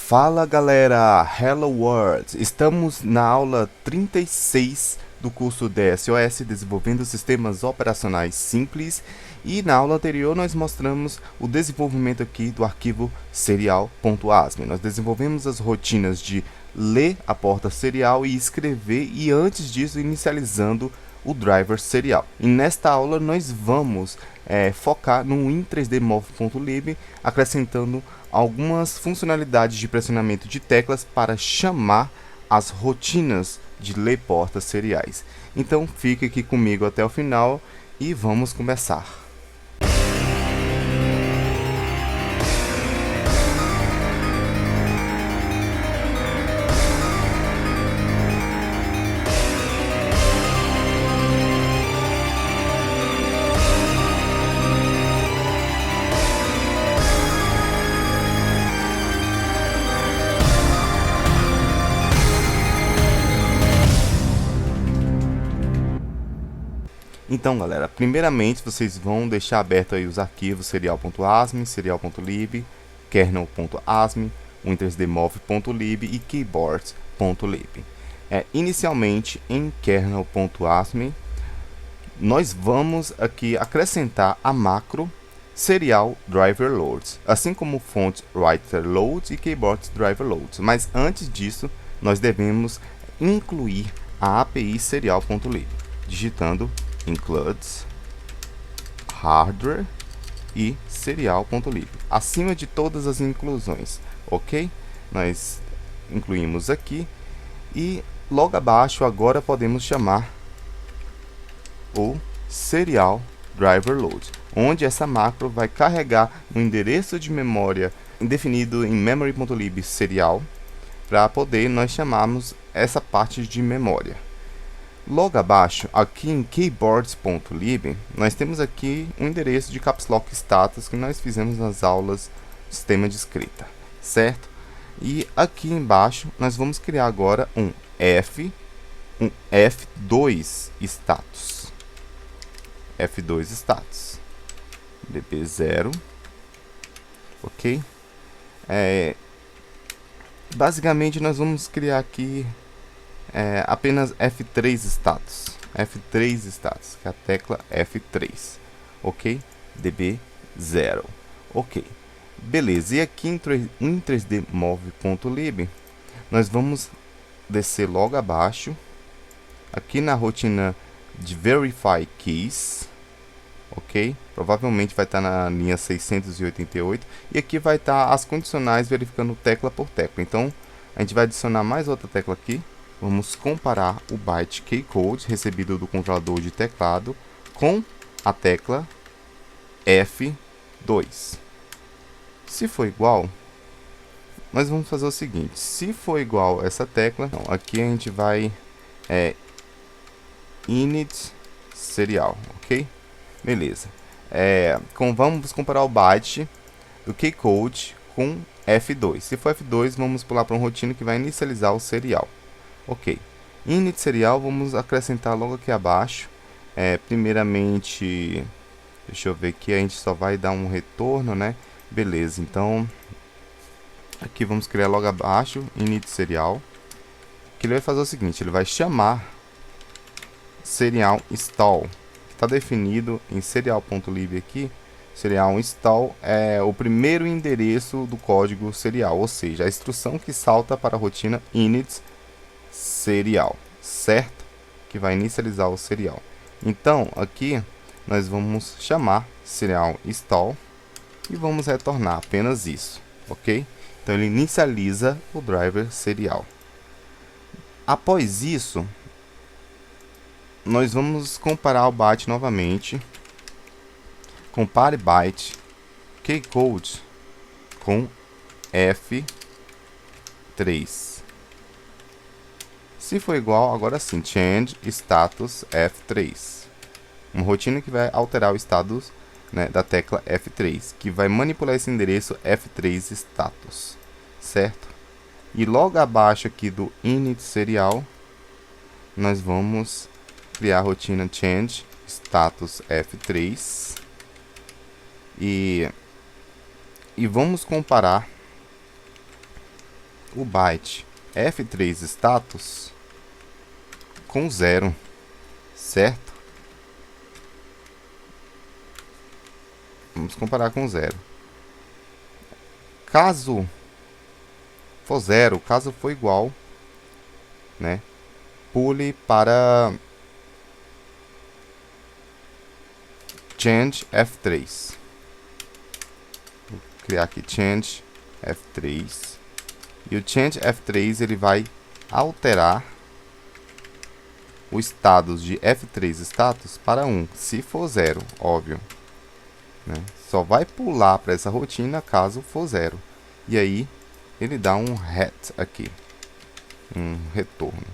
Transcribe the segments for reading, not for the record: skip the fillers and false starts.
Fala galera, Hello World! Estamos na aula 36 do curso DSOS Desenvolvendo Sistemas Operacionais Simples e na aula anterior nós mostramos o desenvolvimento aqui do arquivo serial.asm. Nós desenvolvemos as rotinas de ler a porta serial e escrever e antes disso inicializando o driver serial. E nesta aula nós vamos focar no win3dmov.lib, acrescentando algumas funcionalidades de pressionamento de teclas para chamar as rotinas de ler portas seriais. Então fique aqui comigo até o final e vamos começar. Então galera, primeiramente vocês vão deixar aberto aí os arquivos serial.asm, serial.lib, kernel.asm, win3dmov.lib e keyboards.lib. Inicialmente em kernel.asm nós vamos aqui acrescentar a macro serial driver loads, assim como font writer loads e keyboard driver loads. Mas antes disso nós devemos incluir a API serial.lib, digitando includes hardware e serial.lib acima de todas as inclusões, ok? Nós incluímos aqui e logo abaixo agora podemos chamar o serial driver load, onde essa macro vai carregar um endereço de memória definido em memory.lib serial para poder nós chamarmos essa parte de memória. Logo abaixo, aqui em keyboards.lib, nós temos aqui um endereço de caps lock status que nós fizemos nas aulas do sistema de escrita, certo? E aqui embaixo nós vamos criar agora um F2 status. F2 status. db0. Ok? Basicamente nós vamos criar aqui apenas F3 status, F3 status, que é a tecla F3, ok? db0, ok, beleza. E aqui em win3dmov.lib nós vamos descer logo abaixo, aqui na rotina de verify keys, ok? Provavelmente vai estar na linha 688 e aqui vai estar as condicionais verificando tecla por tecla. Então a gente vai adicionar mais outra tecla aqui. Vamos comparar o byte keycode recebido do controlador de teclado com a tecla F2. Se for igual, nós vamos fazer o seguinte: se for igual essa tecla, então, aqui a gente vai init serial, ok? Beleza. Vamos comparar o byte do keycode com F2. Se for F2, vamos pular para uma rotina que vai inicializar o serial. Ok, init serial vamos acrescentar logo aqui abaixo. Primeiramente, deixa eu ver aqui, a gente só vai dar um retorno, né? Beleza, então aqui vamos criar logo abaixo init serial, que ele vai fazer o seguinte: ele vai chamar serial install, que está definido em serial.lib aqui. Serial install é o primeiro endereço do código serial, ou seja, a instrução que salta para a rotina init serial, certo? Que vai inicializar o serial. Então aqui nós vamos chamar serial install e vamos retornar apenas isso, ok? Então ele inicializa o driver serial. Após isso, nós vamos comparar o byte novamente. Compare byte keycode com F3. Se for igual, agora sim, change status F3. Uma rotina que vai alterar o status, né, da tecla F3, que vai manipular esse endereço F3 status, certo? E logo abaixo aqui do init serial, nós vamos criar a rotina change status F3 e vamos comparar o byte F3 status com 0, certo? Vamos comparar com 0. Caso for 0, caso for igual, né, pule para change F3. Vou criar aqui change F3. E o change F3 ele vai alterar o status de F3 status para 1, se for 0, óbvio, né? Só vai pular para essa rotina caso for 0. E aí ele dá um ret aqui, um retorno.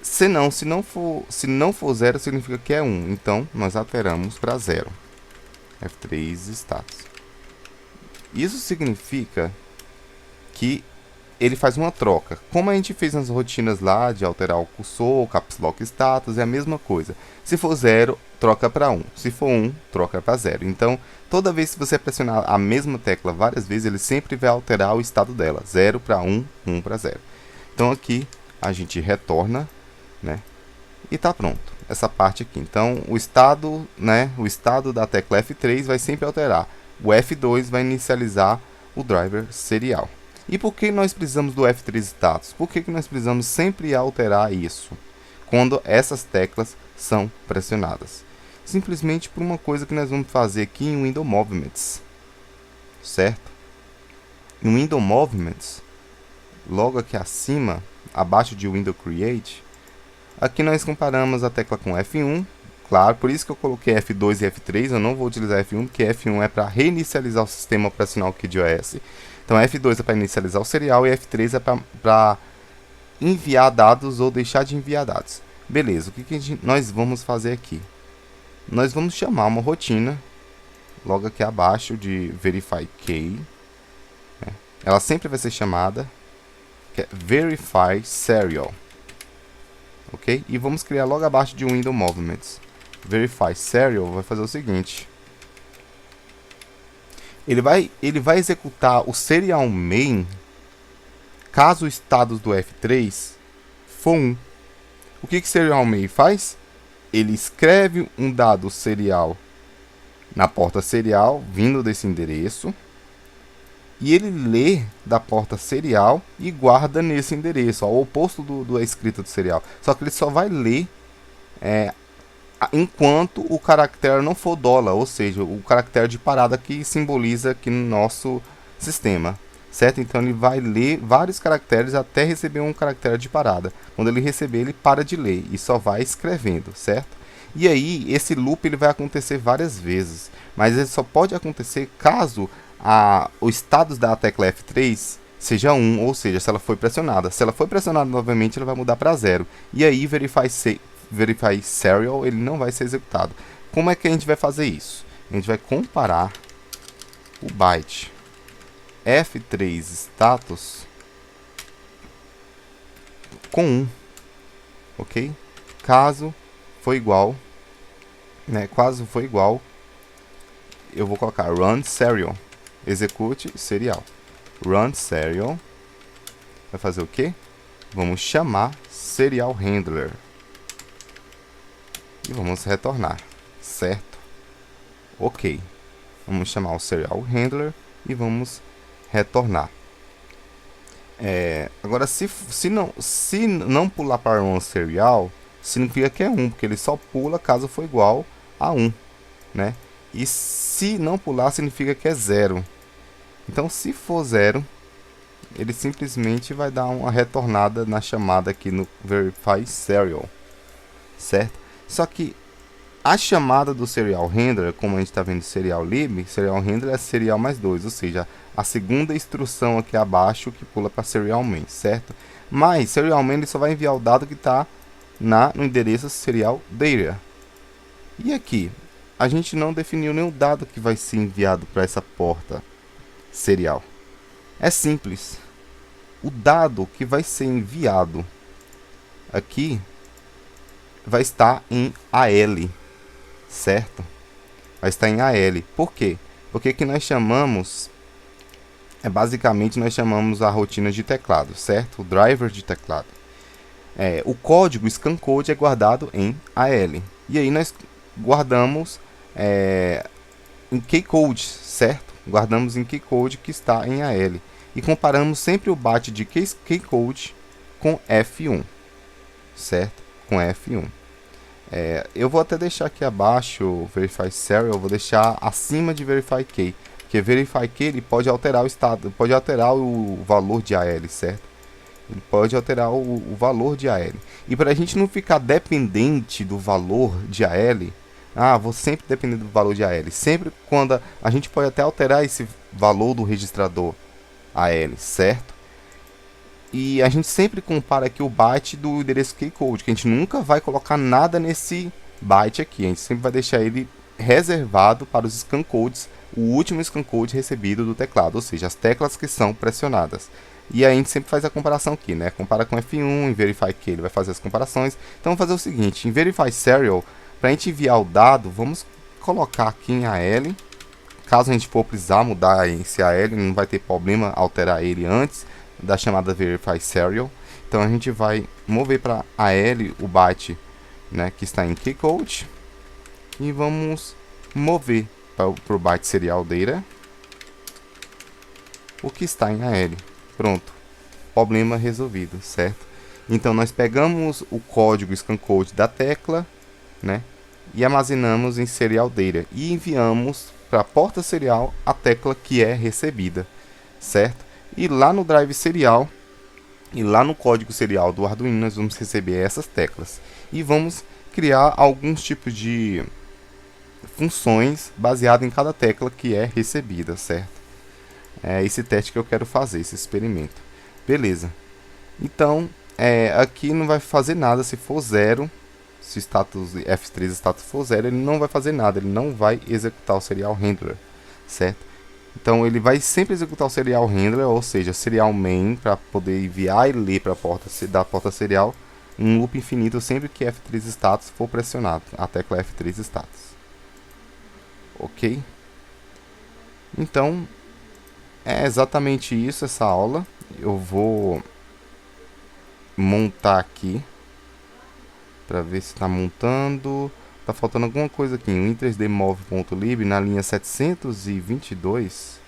Se não for 0, significa que é 1. Então nós alteramos para 0. F3 status. Isso significa que ele faz uma troca. Como a gente fez nas rotinas lá de alterar o cursor, o caps lock status, é a mesma coisa. Se for 0, troca para 1. Se for 1, troca para 0. Então, toda vez que você pressionar a mesma tecla várias vezes, ele sempre vai alterar o estado dela. 0 para 1, 1 para 0. Então, aqui a gente retorna, né? E tá pronto. Essa parte aqui. Então, o estado, né? O estado da tecla F3 vai sempre alterar. O F2 vai inicializar o driver serial. E por que nós precisamos do F3 status? Por que nós precisamos sempre alterar isso quando essas teclas são pressionadas? Simplesmente por uma coisa que nós vamos fazer aqui em Window Movements, certo? Em Window Movements, logo aqui acima, abaixo de Window Create, aqui nós comparamos a tecla com F1, claro, por isso que eu coloquei F2 e F3, eu não vou utilizar F1, porque F1 é para reinicializar o sistema operacional aqui de iOS. Então F2 é para inicializar o serial e F3 é para enviar dados ou deixar de enviar dados. Beleza, o que nós vamos fazer aqui? Nós vamos chamar uma rotina, logo aqui abaixo de Verify Key. Ela sempre vai ser chamada, que é Verify Serial. Ok? E vamos criar logo abaixo de Window Movements. Verify Serial vai fazer o seguinte. Ele vai executar o serial main caso o status do F3 for 1. O que serial main faz? Ele escreve um dado serial na porta serial, vindo desse endereço, e ele lê da porta serial e guarda nesse endereço, ao oposto da escrita do serial. Só que ele só vai ler enquanto o caractere não for $, ou seja, o caractere de parada que simboliza aqui no nosso sistema, certo? Então ele vai ler vários caracteres até receber um caractere de parada. Quando ele receber, ele para de ler e só vai escrevendo, certo? E aí, esse loop ele vai acontecer várias vezes, mas ele só pode acontecer caso o status da tecla F3 seja 1, ou seja, se ela foi pressionada. Se ela foi pressionada novamente, ela vai mudar para 0. E aí, Verify Serial ele não vai ser executado. Como é que a gente vai fazer isso? A gente vai comparar o byte F3 status com 1, ok? Caso for igual, né? Caso for igual, eu vou colocar run serial, execute serial. Run serial vai fazer o quê? Vamos chamar serial handler. E vamos retornar, certo? Ok. Vamos chamar o serial handler e vamos retornar. Agora, se não pular para run serial, significa que é 1, porque ele só pula caso for igual a 1, né? E se não pular, significa que é 0. Então, se for 0, ele simplesmente vai dar uma retornada na chamada aqui no Verify Serial, certo? Só que a chamada do serial handler, como a gente está vendo serial lib, serial handler é serial mais 2, ou seja, a segunda instrução aqui abaixo que pula para serial main, certo? Mas serial main ele só vai enviar o dado que está no endereço serial data. E aqui, a gente não definiu nenhum dado que vai ser enviado para essa porta serial. É simples. O dado que vai ser enviado aqui vai estar em AL, certo? Vai estar em AL. Por quê? Porque que nós chamamos basicamente nós chamamos a rotina de teclado, certo? O driver de teclado. O código scan code é guardado em AL. E aí nós guardamos em keycode, certo? Guardamos em keycode que está em AL. E comparamos sempre o byte de keycode com F1, certo? Com F1. Eu vou até deixar aqui abaixo o verify serial, eu vou deixar acima de verify key, porque verify key ele pode alterar o estado, pode alterar o valor de AL, certo? Ele pode alterar o valor de AL. E para a gente não ficar dependente do valor de AL, vou sempre depender do valor de AL. Sempre quando a gente pode até alterar esse valor do registrador AL, certo? E a gente sempre compara aqui o byte do endereço keycode, que a gente nunca vai colocar nada nesse byte aqui. A gente sempre vai deixar ele reservado para os scan codes, o último scan code recebido do teclado, ou seja, as teclas que são pressionadas. E aí a gente sempre faz a comparação aqui, né? Compara com F1, em Verify Key ele vai fazer as comparações. Então vamos fazer o seguinte, em Verify Serial, para a gente enviar o dado, vamos colocar aqui em AL. Caso a gente for precisar mudar esse AL, não vai ter problema alterar ele antes da chamada Verify Serial. Então a gente vai mover para AL o byte, né, que está em keycode. E vamos mover para o byte serial data o que está em AL. Pronto, problema resolvido, certo? Então nós pegamos o código scan code da tecla, né, e armazenamos em serial data e enviamos para a porta serial a tecla que é recebida, certo? E lá no drive serial e lá no código serial do Arduino nós vamos receber essas teclas e vamos criar alguns tipos de funções baseadas em cada tecla que é recebida, certo? É esse teste que eu quero fazer, esse experimento. Beleza. Então, aqui não vai fazer nada se for 0. Se o status F3 status for 0, ele não vai fazer nada. Ele não vai executar o serial handler, certo? Então, ele vai sempre executar o serial handler, ou seja, serial main, para poder enviar e ler para a porta da porta serial um loop infinito sempre que F3 status for pressionado, a tecla F3 status. Ok? Então, é exatamente isso essa aula. Eu vou montar aqui para ver se está montando. Tá faltando alguma coisa aqui. O Win3Dmov.lib na linha 722.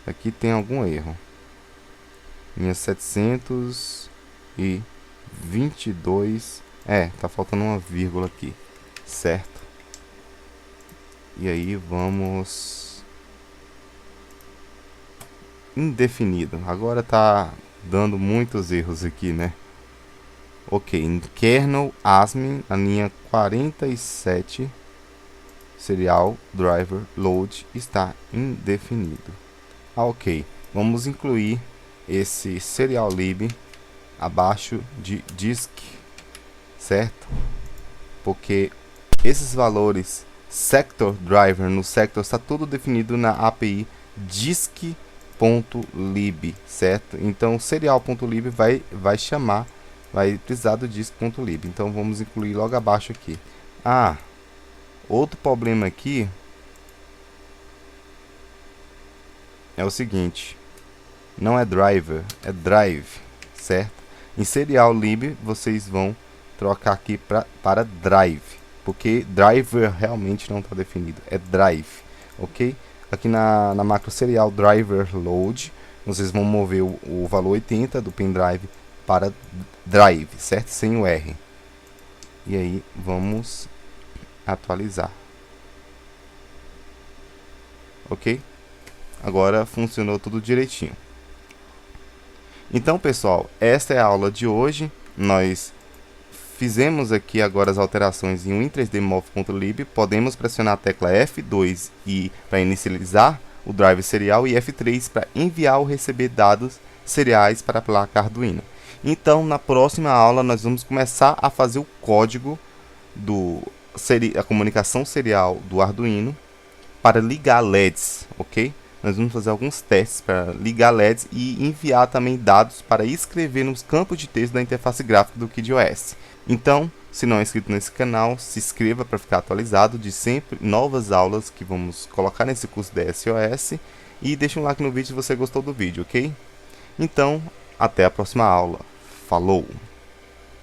Aqui tem algum erro. Linha 722. Tá faltando uma vírgula aqui, certo? E aí vamos indefinido. Agora tá dando muitos erros aqui, né? Ok, em kernel ASME, a linha 47, serial driver load está indefinido. Ok, vamos incluir esse serial lib abaixo de disk, certo? Porque esses valores sector driver no sector está tudo definido na API disk.lib, certo? Então serial.lib vai precisar do disk.lib. Então vamos incluir logo abaixo aqui. Outro problema aqui é o seguinte, não é driver, é drive, certo? Em serial lib vocês vão trocar aqui para drive, porque driver realmente não está definido, é drive, ok? Aqui na macro serial driver load, vocês vão mover o valor 80 do pendrive para drive, certo? Sem o R. E aí vamos atualizar. Ok? Agora funcionou tudo direitinho. Então, pessoal, esta é a aula de hoje. Nós fizemos aqui agora as alterações em Win3Dmov.lib. Podemos pressionar a tecla F2 para inicializar o drive serial e F3 para enviar ou receber dados seriais para a placa Arduino. Então, na próxima aula, nós vamos começar a fazer o código a comunicação serial do Arduino para ligar LEDs, ok? Nós vamos fazer alguns testes para ligar LEDs e enviar também dados para escrever nos campos de texto da interface gráfica do KidiOS. Então, se não é inscrito nesse canal, se inscreva para ficar atualizado de sempre novas aulas que vamos colocar nesse curso da SOS. e deixa um like no vídeo se você gostou do vídeo, ok? Então, até a próxima aula. Falou!